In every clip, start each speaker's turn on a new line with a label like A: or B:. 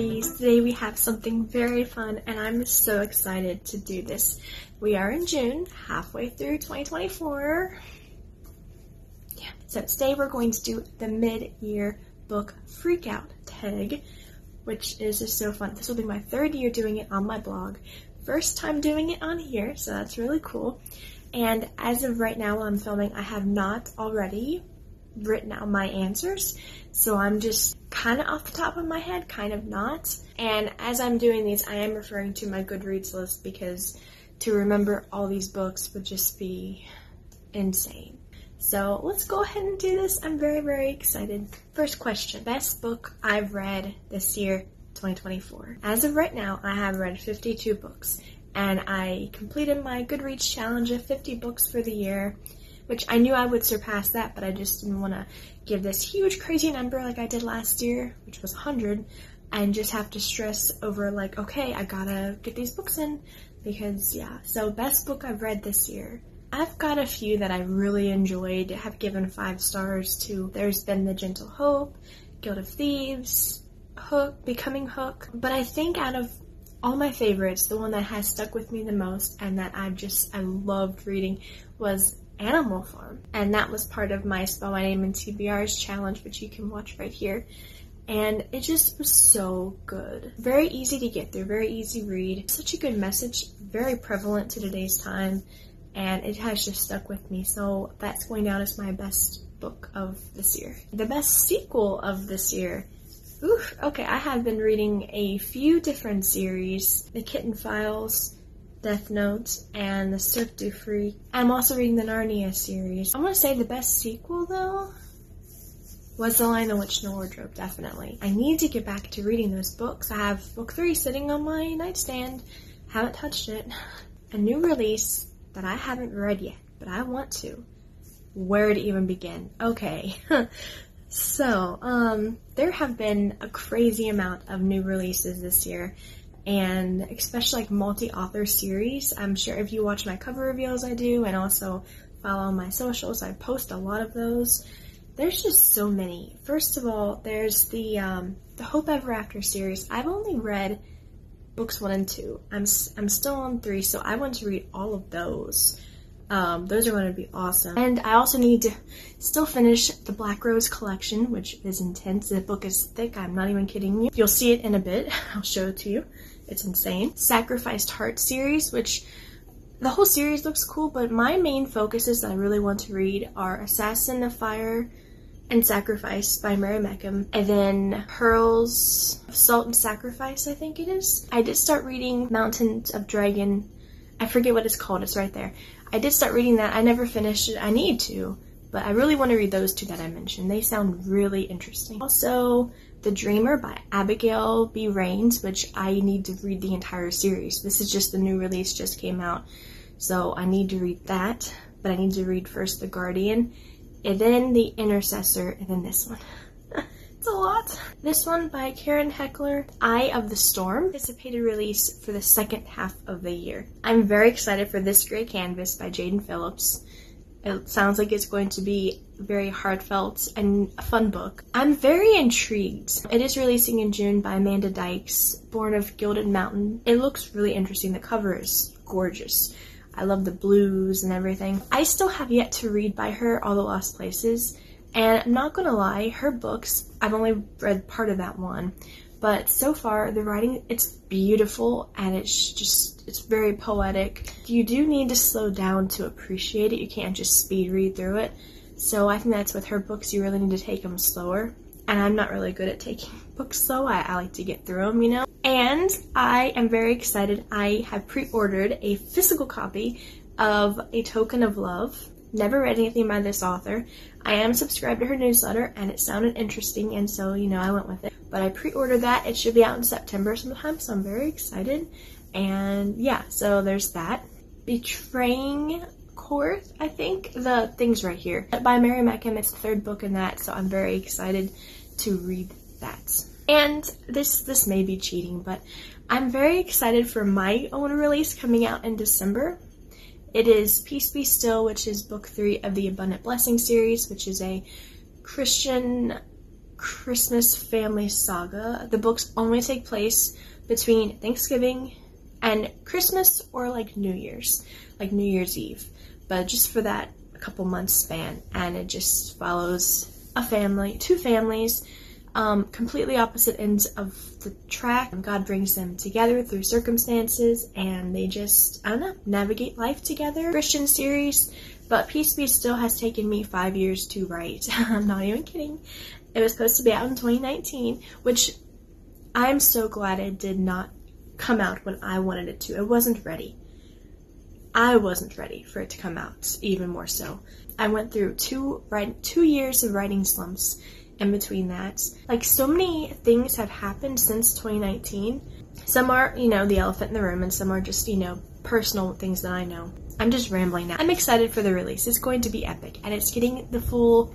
A: Birdies! Today we have something very fun and I'm so excited to do this. We are in June, halfway through 2024. Yeah, so today we're going to do the mid-year book freakout tag, which is just so fun. This will be my third year doing it on my blog. First time doing it on here, so that's really cool. And as of right now while I'm filming, I have not already written out my answers, so I'm just kind of off the top of my head, kind of not. And as I'm doing these, I am referring to my Goodreads list because to remember all these books would just be insane. So let's go ahead and do this. I'm very, very excited. First question, best book I've read this year, 2024. As of right now, I have read 52 books, and I completed my Goodreads challenge of 50 books for the year, which I knew I would surpass that, but I just didn't want to give this huge crazy number like I did last year, which was 100, and just have to stress over like, okay, I gotta get these books in, because yeah. So best book I've read this year. I've got a few that I really enjoyed, have given 5 stars to. There's been The Gentle Hope, Guild of Thieves, Hook, Becoming Hook, but I think out of all my favorites, the one that has stuck with me the most and that I loved reading was Animal Farm, and that was part of my Spell My Name in TBR's challenge, which you can watch right here, and it just was so good. Very easy to get through, very easy read, such a good message, very prevalent to today's time, and it has just stuck with me, so that's going down as my best book of this year. The best sequel of this year. Oof, okay, I have been reading a few different series, The Kitten Files, Death Note, and The Cirque du Freak. I'm also reading the Narnia series. I'm gonna say the best sequel, though, was The Lion, the Witch, and the Wardrobe, definitely. I need to get back to reading those books. I have book 3 sitting on my nightstand. Haven't touched it. A new release that I haven't read yet, but I want to. Where to even begin? Okay. So, there have been a crazy amount of new releases this year, and especially like multi-author series. I'm sure if you watch my cover reveals I do, and also follow my socials, I post a lot of those. There's just so many. First of all, there's the Hope Ever After series. I've only read books 1 and 2. I'm still on 3, so I want to read all of those. Those are going to be awesome. And I also need to still finish the Black Rose collection, which is intense. The book is thick, I'm not even kidding you. You'll see it in a bit. I'll show it to you. It's insane. Sacrificed Heart series, which the whole series looks cool, but my main focuses that I really want to read are Assassin of Fire and Sacrifice by Mary Meckham, and then Pearls of Salt and Sacrifice, I think it is. I did start reading Mountains of Dragon. I forget what it's called, it's right there. I did start reading that. I never finished it. I need to, but I really want to read those 2 that I mentioned. They sound really interesting. Also, The Dreamer by Abigail B. Raines, which I need to read the entire series. This is just the new release, just came out, so I need to read that, but I need to read first The Guardian, and then The Intercessor, and then this one. It's a lot. This one by Karen Heckler, Eye of the Storm, anticipated release for the second half of the year. I'm very excited for This Gray Canvas by Jaden Phillips. It sounds like it's going to be very heartfelt and a fun book. I'm very intrigued. It is releasing in June by Amanda Dykes, Born of Gilded Mountain. It looks really interesting. The cover is gorgeous. I love the blues and everything. I still have yet to read by her All the Lost Places, and I'm not gonna lie, her books, I've only read part of that one, but so far the writing, it's beautiful and it's very poetic. You do need to slow down to appreciate it. You can't just speed read through it. So I think that's with her books, you really need to take them slower. And I'm not really good at taking books slow. I like to get through them, you know. And I am very excited. I have pre-ordered a physical copy of A Token of Love. Never read anything by this author. I am subscribed to her newsletter and it sounded interesting, and so, you know, I went with it. But I pre-ordered that. It should be out in September sometime, so I'm very excited. And yeah, so there's that. Betraying Korth, I think. The Thing's right here. By Mary Meckham. It's the 3rd book in that, so I'm very excited to read that. And this may be cheating, but I'm very excited for my own release coming out in December. It is Peace Be Still, which is book 3 of the Abundant Blessing series, which is a Christian Christmas family saga. The books only take place between Thanksgiving and Christmas, or like New Year's Eve, but just for that a couple months span. And it just follows two families, completely opposite ends of the track. God brings them together through circumstances, and they just, I don't know, navigate life together. Christian series, but Peace Be Still has taken me 5 years to write. I'm not even kidding. It was supposed to be out in 2019, which I'm so glad it did not come out when I wanted it to. It wasn't ready. I wasn't ready for it to come out, even more so. I went through 2 years of writing slumps in between that. Like, so many things have happened since 2019. Some are, the elephant in the room, and some are just, personal things that I know. I'm just rambling now. I'm excited for the release. It's going to be epic, and it's getting the full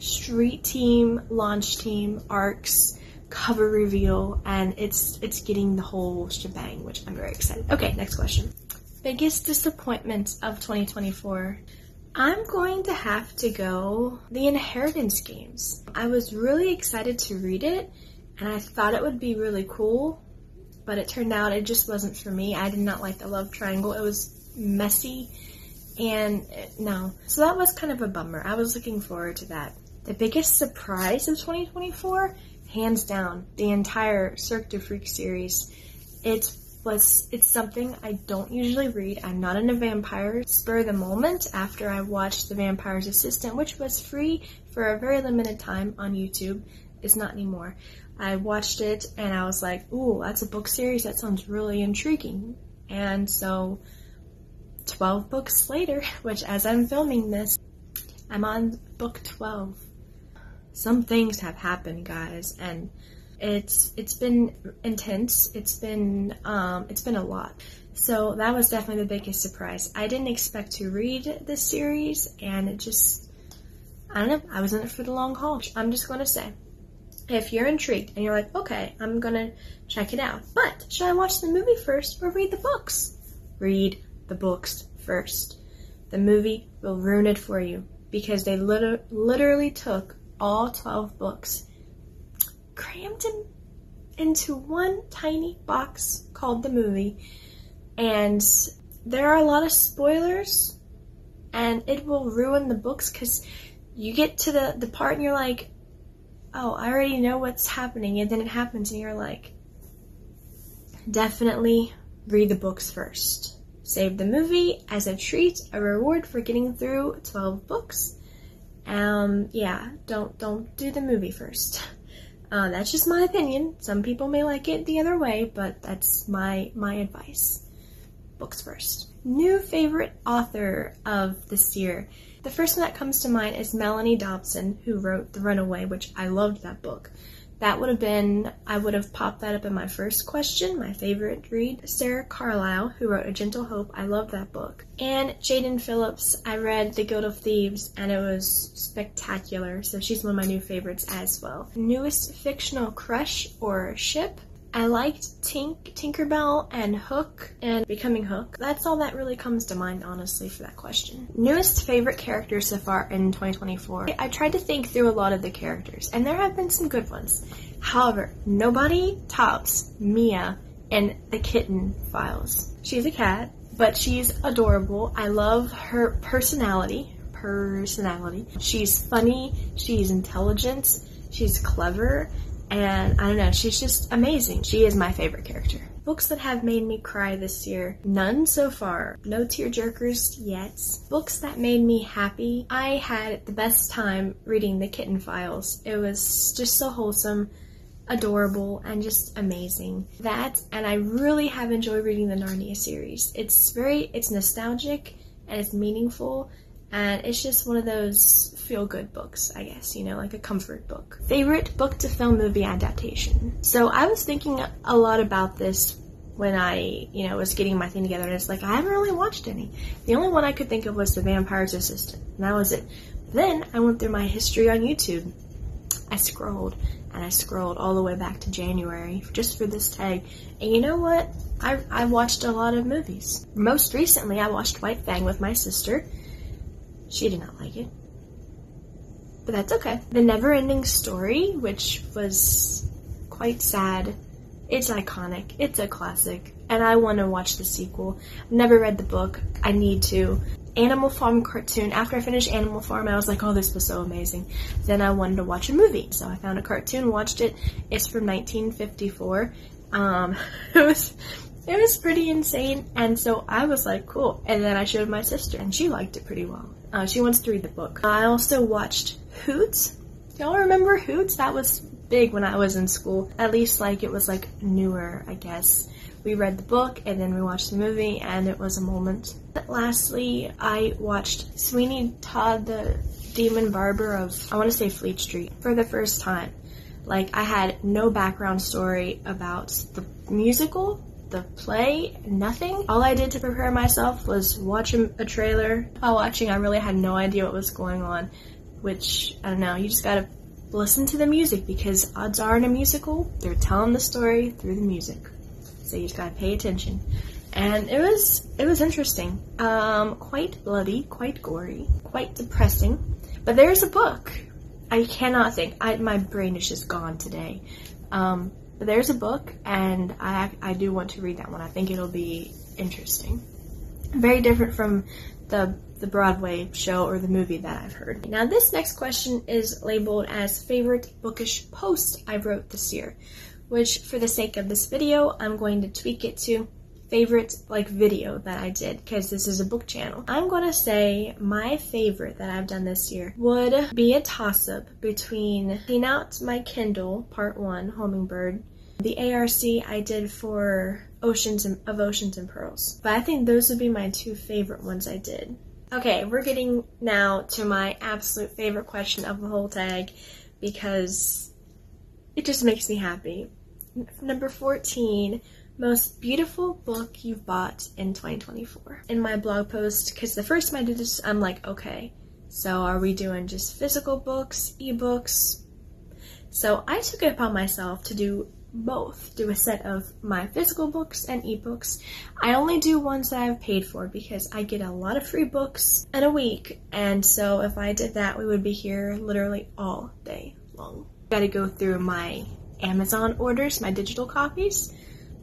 A: street team, launch team, arcs, cover reveal, and it's getting the whole shebang, which I'm very excited. Okay, next question. Biggest disappointment of 2024. I'm going to have to go The Inheritance Games. I was really excited to read it, and I thought it would be really cool, but it turned out it just wasn't for me. I did not like the love triangle. It was messy, and no. So that was kind of a bummer. I was looking forward to that. The biggest surprise of 2024, hands down, the entire Cirque du Freak series. It's something I don't usually read. I'm not into vampires. Spur of the moment, after I watched The Vampire's Assistant, which was free for a very limited time on YouTube. It's not anymore. I watched it and I was like, ooh, that's a book series. That sounds really intriguing. And so 12 books later, which as I'm filming this, I'm on book 12. Some things have happened, guys, and it's been intense. It's been a lot. So that was definitely the biggest surprise. I didn't expect to read this series, and it just, I don't know, I was in it for the long haul. I'm just going to say, if you're intrigued and you're like, okay, I'm going to check it out, but should I watch the movie first or read the books? Read the books first. The movie will ruin it for you, because they literally took all 12 books, crammed them into one tiny box called the movie, and there are a lot of spoilers, and it will ruin the books, because you get to the part and you're like, oh, I already know what's happening, and then it happens and you're like, definitely read the books first. Save the movie as a treat, a reward for getting through 12 books. Yeah, don't do the movie first. That's just my opinion. Some people may like it the other way, but that's my advice. Books first. New favorite author of this year. The first one that comes to mind is Melanie Dobson, who wrote The Runaway, which I loved that book. That would have been, I would have popped that up in my first question, my favorite read. Sarah Carlisle, who wrote A Gentle Hope, I love that book. And Jaden Phillips, I read The Guild of Thieves, and it was spectacular, so she's one of my new favorites as well. Newest fictional crush or ship? I liked Tinkerbell and Hook and Becoming Hook. That's all that really comes to mind, honestly, for that question. Newest favorite character so far in 2024. I tried to think through a lot of the characters, and there have been some good ones. However, nobody tops Mia in The Kitten Files. She's a cat, but she's adorable. I love her personality. She's funny, she's intelligent, she's clever, and I don't know, she's just amazing. She is my favorite character. Books that have made me cry this year. None so far. No tearjerkers yet. Books that made me happy. I had the best time reading The Kitten Files. It was just so wholesome, adorable, and just amazing. That, and I really have enjoyed reading the Narnia series. It's nostalgic, and it's meaningful, and it's just one of those feel-good books, I guess, like a comfort book. Favorite book to film movie adaptation. So I was thinking a lot about this when I, was getting my thing together, and it's like, I haven't really watched any. The only one I could think of was The Vampire's Assistant, and that was it. Then I went through my history on YouTube. I scrolled all the way back to January just for this tag, and you know what? I watched a lot of movies. Most recently, I watched White Fang with my sister. She did not like it. but that's okay. The Neverending Story, which was quite sad. It's iconic. It's a classic. And I want to watch the sequel. I've never read the book. I need to. Animal Farm cartoon. After I finished Animal Farm, I was like, oh, this was so amazing. Then I wanted to watch a movie. So I found a cartoon, watched it. It's from 1954. It was pretty insane. And so I was like, cool. And then I showed my sister, and she liked it pretty well. She wants to read the book. I also watched Hoots. Y'all remember Hoots? That was big when I was in school. At least like it was like newer, I guess. We read the book and then we watched the movie, and it was a moment. Lastly, I watched Sweeney Todd the Demon Barber of, I want to say, Fleet Street for the first time. Like, I had no background story about the musical, the play, nothing. All I did to prepare myself was watch a trailer. While watching, I really had no idea what was going on, which, I don't know, you just gotta listen to the music, because odds are in a musical, they're telling the story through the music. So you just gotta pay attention. And it was interesting. Quite bloody, quite gory, quite depressing. But there's a book. I cannot think. My brain is just gone today. But there's a book, and I do want to read that one. I think it'll be interesting. Very different from the Broadway show or the movie that I've heard. Now this next question is labeled as favorite bookish post I wrote this year, which for the sake of this video, I'm going to tweak it to favorite video that I did, because this is a book channel. I'm gonna say my favorite that I've done this year would be a toss-up between Clean Out My Kindle Part 1, Hummingbird, the ARC I did for Oceans and Pearls. But I think those would be my two favorite ones I did. Okay, we're getting now to my absolute favorite question of the whole tag, because it just makes me happy. Number 14, most beautiful book you've bought in 2024. In my blog post, because the first time I did this, I'm like, okay, so are we doing just physical books, ebooks? So I took it upon myself to do both, do a set of my physical books and ebooks. I only do ones that I've paid for because I get a lot of free books in a week, and so if I did that, we would be here literally all day long. Gotta go through my Amazon orders, my digital copies,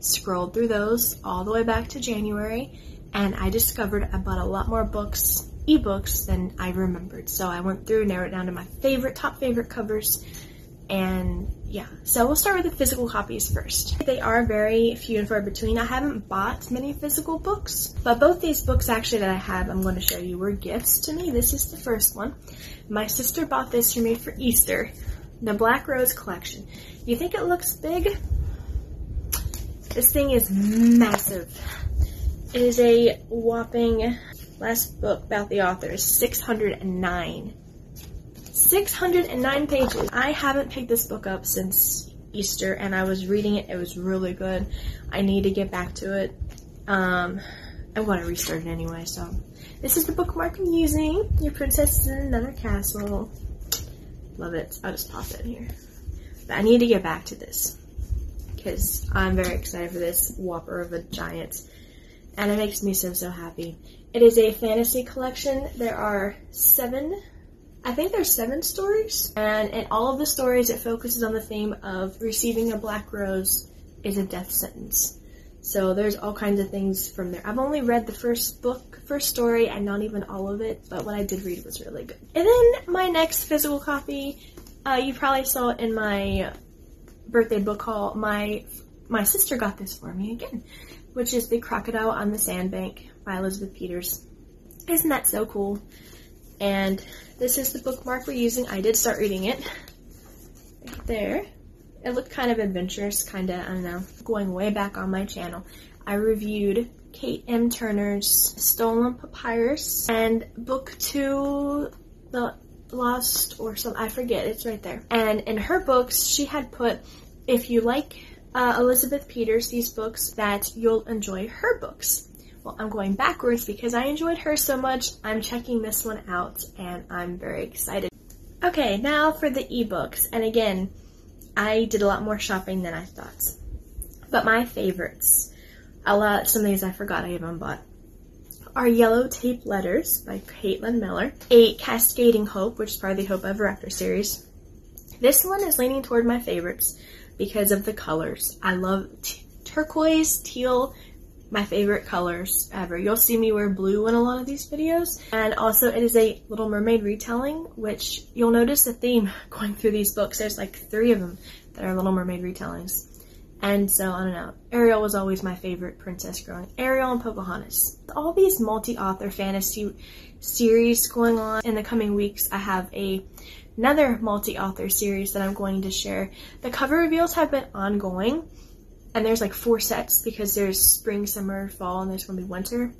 A: scrolled through those all the way back to January, and I discovered I bought a lot more books, ebooks, than I remembered. So I went through, narrowed it down to my top favorite covers, and yeah. So we'll start with the physical copies first. They are very few and far between. I haven't bought many physical books, but both these books actually that I have, I'm going to show you, were gifts to me. This is the first one. My sister bought this for me for Easter, the Black Rose collection. You think it looks big? This thing is massive. It is a whopping, last book about the author is 609. 609 pages. I haven't picked this book up since Easter, and I was reading it. It was really good. I need to get back to it. I'm going to restart it anyway, so. This is the bookmark I'm using. Your Princess is in Another Castle. Love it. I'll just pop it in here. But I need to get back to this, because I'm very excited for this whopper of a giant, and it makes me so happy. It is a fantasy collection. There are 7 stories, and in all of the stories it focuses on the theme of receiving a black rose is a death sentence. So there's all kinds of things from there. I've only read the first story, and not even all of it, but what I did read was really good. And then my next physical copy, you probably saw it in my birthday book haul. My sister got this for me again, which is The Crocodile on the Sandbank by Elizabeth Peters. Isn't that so cool? And this is the bookmark we're using. I did start reading it. Right there. It looked kind of adventurous, I don't know. Going way back on my channel, I reviewed Kate M. Turner's Stolen Papyrus and book 2, The Lost or something, I forget, it's right there. And in her books, she had put, if you like Elizabeth Peters, these books, that you'll enjoy her books. Well, I'm going backwards because I enjoyed her so much. I'm checking this one out, and I'm very excited. Okay, now for the ebooks. And again, I did a lot more shopping than I thought. But my favorites, some of these I forgot I even bought. are Yellow Tape Letters by Caitlin Miller, A Cascading Hope, which is part of the Hope Ever After series. This one is leaning toward my favorites because of the colors. I love turquoise, teal, my favorite colors ever. You'll see me wear blue in a lot of these videos. And also it is a Little Mermaid retelling, which you'll notice a theme going through these books. There's like 3 of them that are Little Mermaid retellings. And so, I don't know, Ariel was always my favorite princess growing. Ariel and Pocahontas. All these multi-author fantasy series going on. In the coming weeks, I have another multi-author series that I'm going to share. The cover reveals have been ongoing, and there's like 4 sets because there's spring, summer, fall, and there's going to be winter.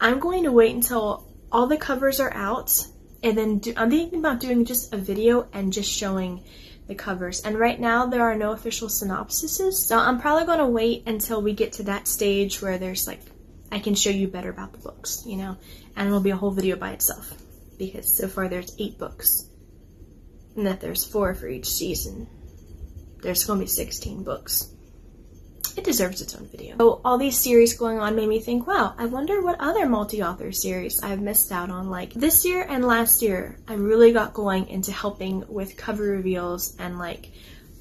A: I'm going to wait until all the covers are out, and then I'm thinking about doing just a video and just showing the covers. And right now there are no official synopsises, so I'm probably going to wait until we get to that stage where there's like, I can show you better about the books, you know, and it'll be a whole video by itself because so far there's 8 books and that there's 4 for each season. There's going to be 16 books. It deserves its own video. So all these series going on made me think, wow, I wonder what other multi-author series I've missed out on. Like this year and last year, I really got going into helping with cover reveals and like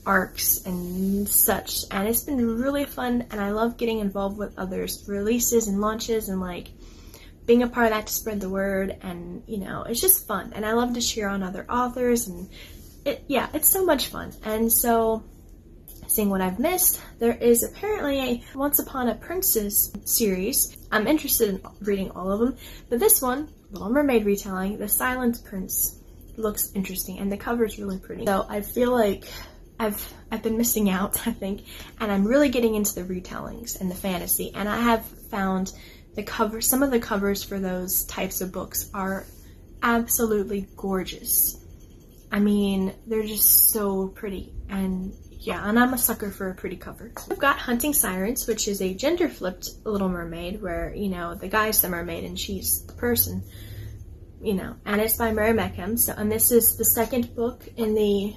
A: arcs and such. And it's been really fun, and I love getting involved with others' releases and launches and like being a part of that to spread the word. And you know, it's just fun. And I love to cheer on other authors, and it's so much fun. And so, seeing what I've missed, there is apparently a Once Upon a Princess series. I'm interested in reading all of them, but this one, Little Mermaid retelling, The Silent Prince, looks interesting, and the cover's really pretty. So I feel like I've been missing out, I think, and I'm really getting into the retellings and the fantasy, and I have found some of the covers for those types of books are absolutely gorgeous. I mean, they're just so pretty, and yeah, and I'm a sucker for a pretty cover. I've got Hunting Sirens, which is a gender-flipped Little Mermaid where, you know, the guy's the mermaid and she's the person, you know, and it's by Mary Meckham. So, and this is the 2nd book in the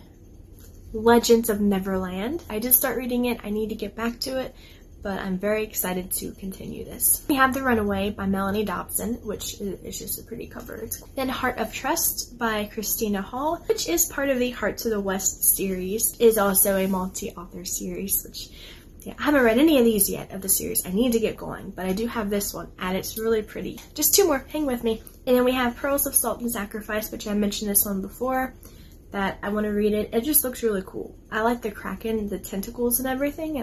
A: Legends of Neverland. I did start reading it. I need to get back to it, but I'm very excited to continue this. We have The Runaway by Melanie Dobson, which is just a pretty cover. Then Heart of Trust by Christina Hall, which is part of the Heart to the West series, is also a multi-author series, which, yeah, I haven't read any of these yet of the series. I need to get going, but I do have this one, and it's really pretty. Just 2 more, hang with me. And then we have Pearls of Salt and Sacrifice, which I mentioned this one before, that I want to read it. It just looks really cool. I like the kraken, the tentacles and everything.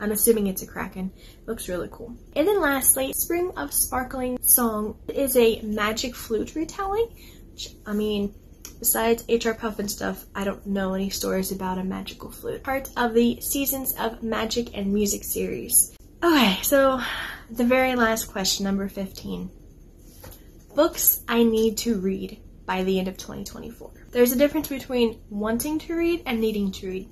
A: I'm assuming it's a kraken. It looks really cool. And then lastly, Spring of Sparkling Song is a magic flute retelling. Which, I mean, besides H.R. Puff and stuff, I don't know any stories about a magical flute. Part of the Seasons of Magic and Music series. Okay, so the very last question, number 15. Books I need to read by the end of 2024. There's a difference between wanting to read and needing to read.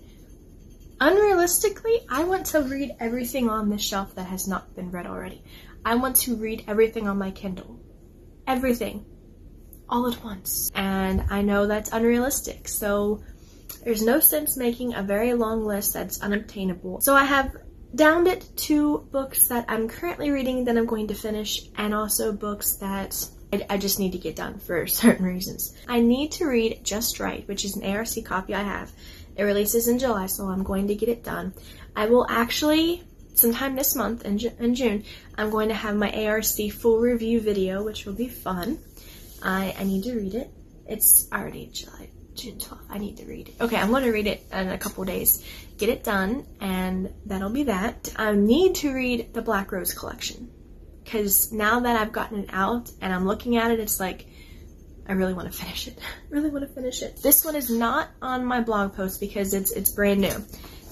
A: Unrealistically, I want to read everything on the shelf that has not been read already. I want to read everything on my Kindle. Everything. All at once. And I know that's unrealistic, so there's no sense making a very long list that's unobtainable. So I have downed it to books that I'm currently reading that I'm going to finish, and also books that I just need to get done for certain reasons. I need to read Just Right, which is an ARC copy I have. It releases in July, so I'm going to get it done. I will actually, sometime this month in June, I'm going to have my ARC full review video, which will be fun. I need to read it. It's already June 12th. I need to read it. Okay, I'm going to read it in a couple days. Get it done, and that'll be that. I need to read the Black Rose collection, because now that I've gotten it out and I'm looking at it, it's like, I really want to finish it. Really want to finish it. This one is not on my blog post because it's brand new.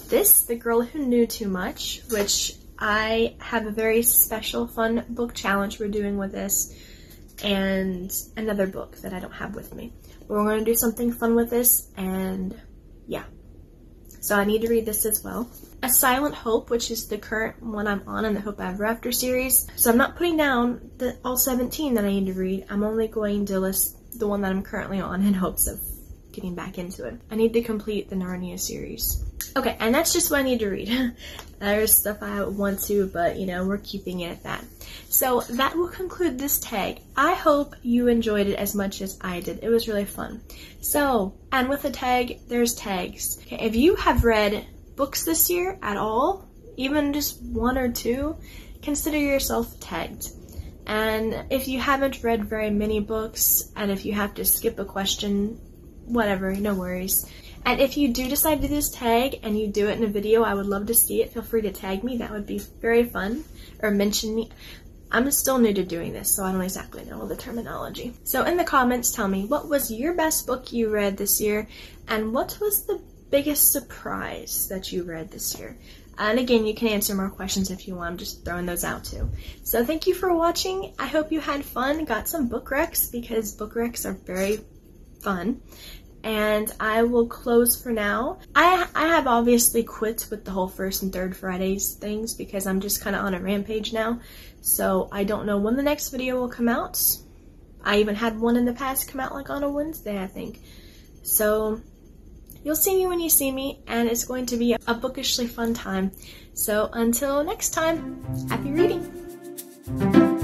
A: This, The Girl Who Knew Too Much, which I have a very special fun book challenge we're doing with this, and another book that I don't have with me. We're going to do something fun with this, and yeah. So I need to read this as well. A Silent Hope, which is the current one I'm on in the Hope Ever After series. So I'm not putting down all 17 that I need to read. I'm only going to list the one that I'm currently on in hopes of getting back into it. I need to complete the Narnia series. Okay, and that's just what I need to read. There's stuff I want to, but you know, we're keeping it at that. So that will conclude this tag. I hope you enjoyed it as much as I did. It was really fun. So, and with a tag, there's tags. Okay, if you have read books this year at all, even just one or two, consider yourself tagged. And if you haven't read very many books, and if you have to skip a question, whatever, no worries. And if you do decide to do this tag and you do it in a video, I would love to see it. Feel free to tag me. That would be very fun. Or mention me. I'm still new to doing this, so I don't exactly know all the terminology. So in the comments, tell me, what was your best book you read this year? And what was the biggest surprise that you read this year? And again, you can answer more questions if you want. I'm just throwing those out too. So thank you for watching. I hope you had fun, got some book recs, because book recs are very fun. And I will close for now. I have obviously quit with the whole first and third Fridays things because I'm just kind of on a rampage now. So I don't know when the next video will come out. I even had one in the past come out like on a Wednesday, I think. So you'll see me when you see me, and it's going to be a bookishly fun time. So until next time, happy reading!